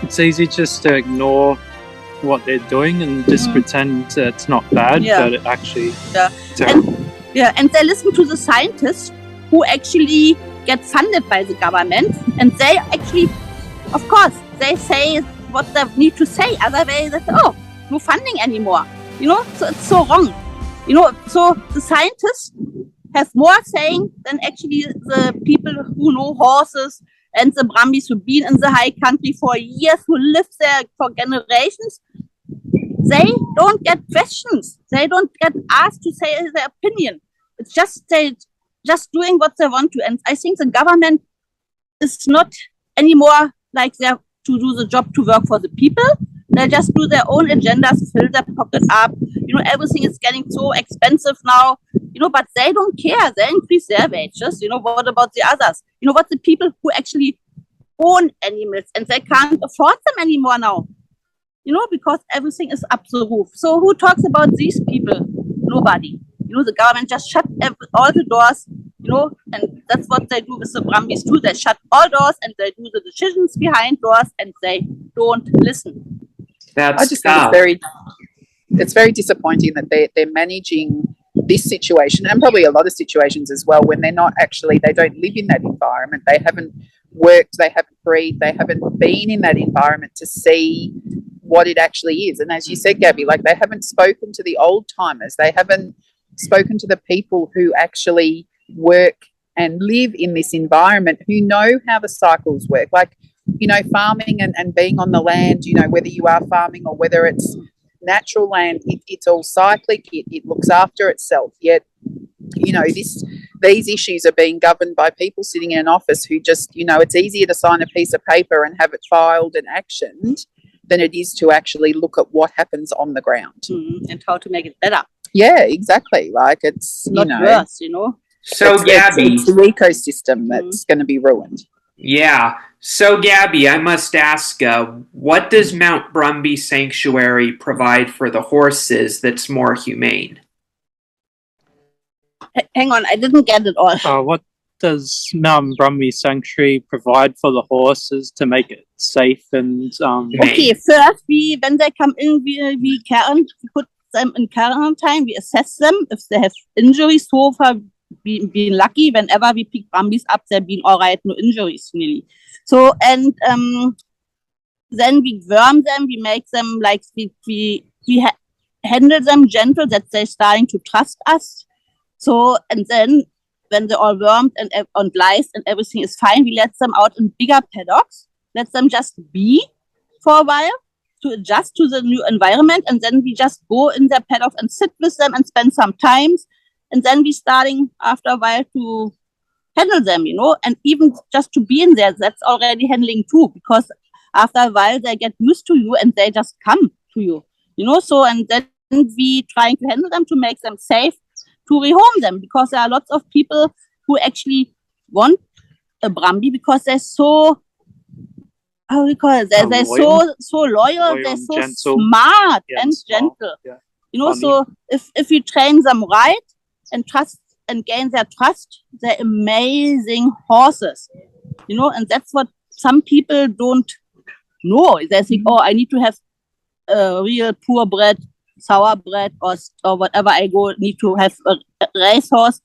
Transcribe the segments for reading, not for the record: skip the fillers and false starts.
It's easy just to ignore what they're doing and just pretend it's not bad, but it actually terrible. And they listen to the scientists who actually get funded by the government, and they actually, of course, they say what they need to say. Otherwise, they say, oh, no funding anymore. So it's so wrong. So the scientists have more saying than actually the people who know horses and the Brumbies who've been in the high country for years, who live there for generations. They don't get questions. They don't get asked to say their opinion. It's just they just doing what they want to. And I think the government is not anymore like they're to do the job to work for the people. They just do their own agendas, fill their pocket up. Everything is getting so expensive now, but they don't care. They increase their wages. What about the others? What the people who actually own animals and they can't afford them anymore now, because everything is up the roof. So who talks about these people? Nobody. The government just shut all the doors, and that's what they do with the Brumbies too. They shut all doors and they do the decisions behind doors and they don't listen. I just think it's very disappointing that they're managing this situation, and probably a lot of situations as well, when they're not actually, they don't live in that environment. They haven't worked, they haven't breathed, they haven't been in that environment to see what it actually is. And as you said, Gabby, like they haven't spoken to the old timers. They haven't spoken to the people who actually work and live in this environment, who know how the cycles work. Like, farming and being on the land, whether you are farming or whether it's natural land, it's all cyclic. It looks after itself. Yet, these issues are being governed by people sitting in an office who just, it's easier to sign a piece of paper and have it filed and actioned than it is to actually look at what happens on the ground. And how to make it better. Yeah, exactly. Like it's, not worse, So, Gabby, it's the ecosystem that's going to be ruined. Yeah. So, Gabby, I must ask, what does Mount Brumby Sanctuary provide for the horses that's more humane? Hang on, I didn't get it all. What does Mount Brumby Sanctuary provide for the horses to make it safe and Okay, first, when they come in, we put them in quarantine, we assess them. If they have injuries, so far, we've been lucky. Whenever we pick Brumbies up, they've been all right, no injuries, really. So, and then we worm them, we make them like, we handle them gentle, that they're starting to trust us. So, and then when they're all wormed and lice and everything is fine, we let them out in bigger paddocks, let them just be for a while to adjust to the new environment. And then we just go in their paddock and sit with them and spend some time. And then we starting after a while to handle them, and even just to be in there, that's already handling too, because after a while they get used to you and they just come to you, so, and then we trying to handle them to make them safe, to rehome them, because there are lots of people who actually want a Brumby because they're so, how do you call it? They're so loyal, they're so gentle. Smart and gentle. Yeah. So if you train them right and trust and gain their trust, they're amazing horses. And that's what some people don't know. They think, oh, I need to have a real purebred, thoroughbred, or whatever I need to have a racehorse.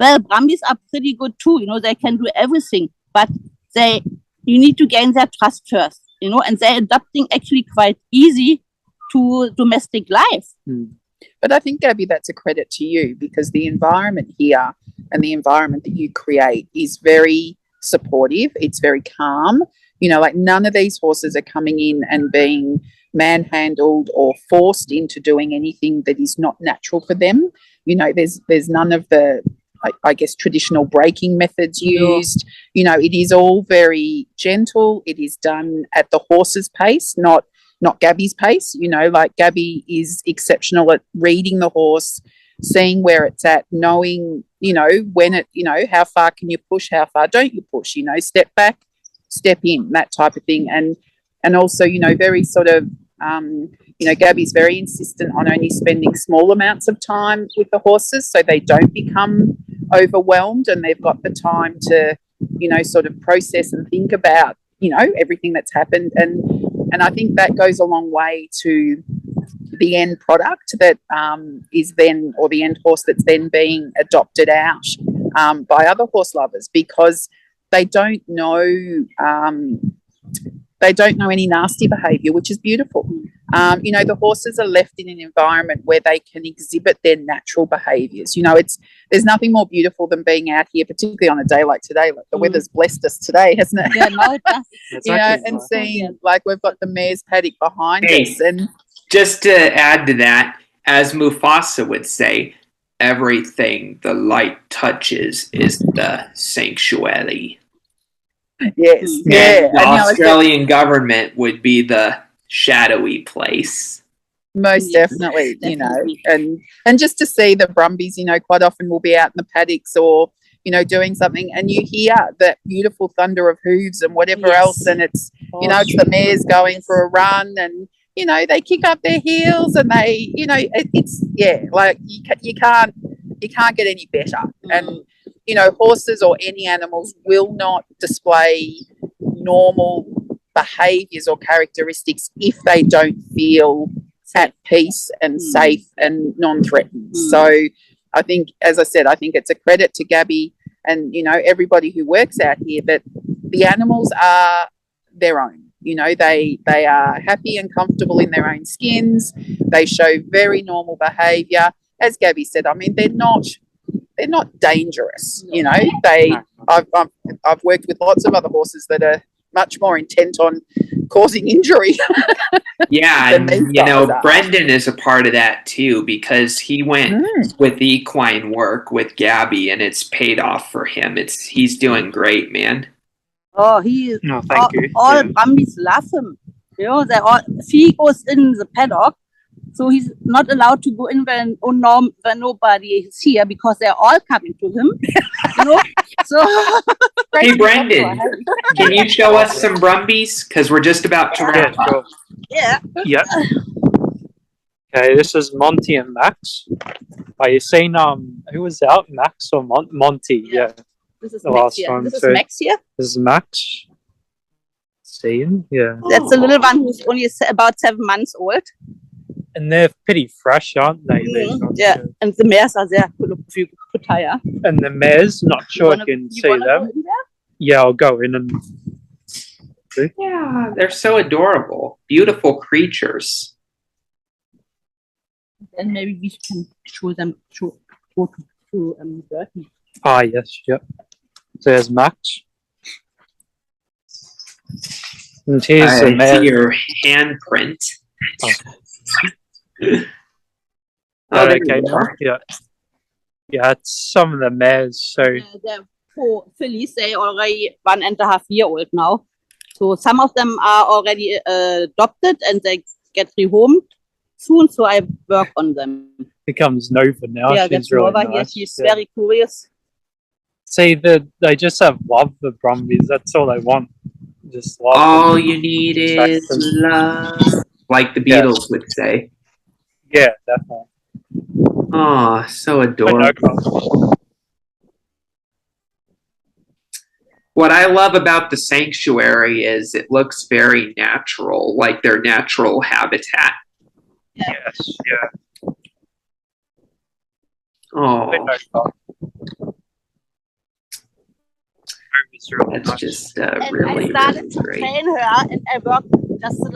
Well, Brumbies are pretty good too. They can do everything, but you need to gain their trust first. And they're adapting actually quite easy to domestic life. But I think, Gabby, that's a credit to you, because the environment here and the environment that you create is very supportive. It's very calm. Like none of these horses are coming in and being manhandled or forced into doing anything that is not natural for them. There's none of the, I guess, traditional breaking methods used. It is all very gentle. It is done at the horse's pace, not Gabby's pace. Like Gabby is exceptional at reading the horse, seeing where it's at, knowing, when it, how far can you push, how far don't you push, step back, step in, that type of thing. And also, very sort of, Gabby's very insistent on only spending small amounts of time with the horses so they don't become overwhelmed, and they've got the time to, sort of process and think about, everything that's happened. And And I think that goes a long way to the end product that is then, or the end horse that's then being adopted out by other horse lovers, because they don't know any nasty behaviour, which is beautiful. The horses are left in an environment where they can exhibit their natural behaviours. There's nothing more beautiful than being out here, particularly on a day like today. Like the weather's blessed us today, hasn't it? Yeah, no, it does. And seeing like we've got the mare's paddock behind us, and just to add to that, as Mufasa would say, everything the light touches is the sanctuary. Yes, yeah. The Australian government would be the shadowy place. Most definitely, and just to see the Brumbies, quite often we'll be out in the paddocks or, doing something, and you hear that beautiful thunder of hooves and whatever else, and it's, it's the mares going for a run, and, they kick up their heels, and they, it's, like you can't get any better. And, horses or any animals will not display normal behaviours or characteristics if they don't feel at peace and safe and non-threatened. So I think, as I said, I think it's a credit to Gabby and, everybody who works out here that the animals are their own. They are happy and comfortable in their own skins. They show very normal behaviour. As Gabby said, I mean, they're not dangerous. I've worked with lots of other horses that are much more intent on causing injury. Yeah, and Brendan is a part of that too, because he went with equine work with Gabby, and it's paid off for him. He's doing great, man. Oh, he is. No, thank you. All Brumbies love him. If he goes in the paddock, so he's not allowed to go in when nobody is here, because they're all coming to him. So. Hey, Brendan, can you show us some Brumbies? Because we're just about to wrap up. Sure. Yeah. Yeah. Okay, this is Monty and Max. Are you saying who was out, Max or Monty? Yeah. This is The Max last here. one. This is So Max here. This is Max. See him? Yeah. That's the little one who's only about 7 months old. And they're pretty fresh, aren't they? Yeah. And the mares are there. Yeah. And the mares, not sure if you can see them. Yeah, I'll go in and. Yeah, they're so adorable. Beautiful creatures. Then maybe we can show them to Bertie. Ah, yes, yep. So there's Max. And here's the mare. See your handprint. Okay, yeah. Yeah, it's some of the mares, so. They're 4 fillies, they're already 1.5 years old now. So some of them are already adopted and they get rehomed soon, so I work on them. Here comes Nova now. Yeah, she's that's really Nova. nice. Yes, she's very curious. See, they just have love for Brumbies. That's all they want. Just love. All you need is love. Like the Beatles would say. Yeah, definitely. Oh, so adorable. What I love about the sanctuary is it looks very natural, like their natural habitat. Yes, yeah. Oh, that's just And really, I started really to great. train her, and I worked just the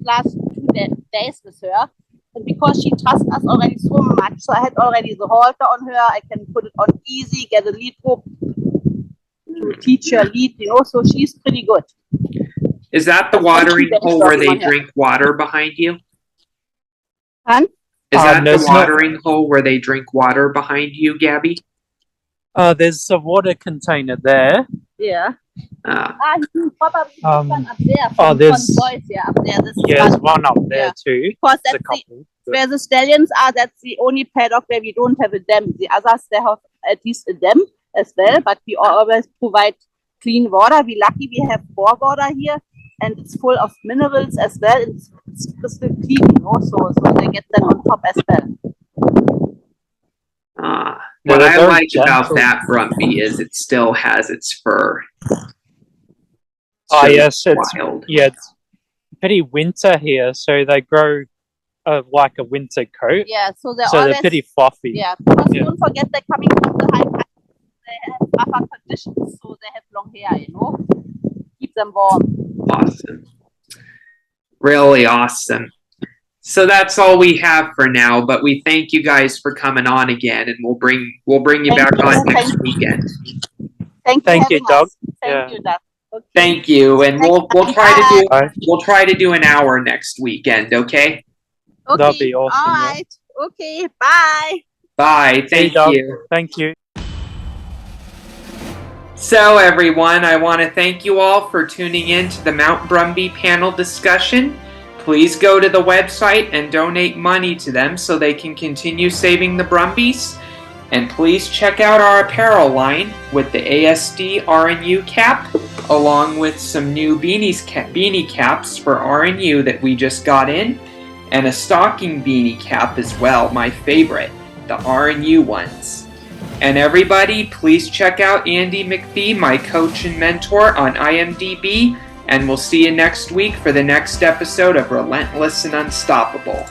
last 2 days with her. And because she trusts us already so much, so I had already the halter on her. I can put it on easy, get a lead rope to teach her lead, so she's pretty good. Is that the watering hole where they drink water behind you? Huh? Is that the watering hole where they drink water behind you, Gabby? There's a water container there. Yeah. There's one up there too. Because that's where the stallions are. That's the only paddock where we don't have a dam. The others, they have at least a dam as well, but we always provide clean water. We're lucky we have bore water here, and it's full of minerals as well. It's crystal clean, so they get them on top as well. What I like about that Brumby is it still has its fur. Yes, it's wild. Yeah, pretty winter here, so they grow like a winter coat. Yeah, so they're So always, they're pretty fluffy. Yeah, because don't forget they're coming from the high country. They have rougher conditions, so they have long hair, you know. Keep them warm. Awesome. Really awesome. So that's all we have for now, but we thank you guys for coming on again, and we'll bring you back on next weekend. Thank you, Doug. Thank you, Doug. Okay. Thank you, and we'll try to do an hour next weekend. Okay. Okay. That'll be awesome. All right. Okay. Bye. Bye. Thank you. Thank you. So everyone, I want to thank you all for tuning in to the Mount Brumby panel discussion. Please go to the website and donate money to them so they can continue saving the Brumbies. And please check out our apparel line with the ASD RNU cap, along with some new beanie caps for RNU that we just got in, and a stocking beanie cap as well, my favorite, the RNU ones. And everybody, please check out Andy McPhee, my coach and mentor, on IMDb, and we'll see you next week for the next episode of Relentless and Unstoppable.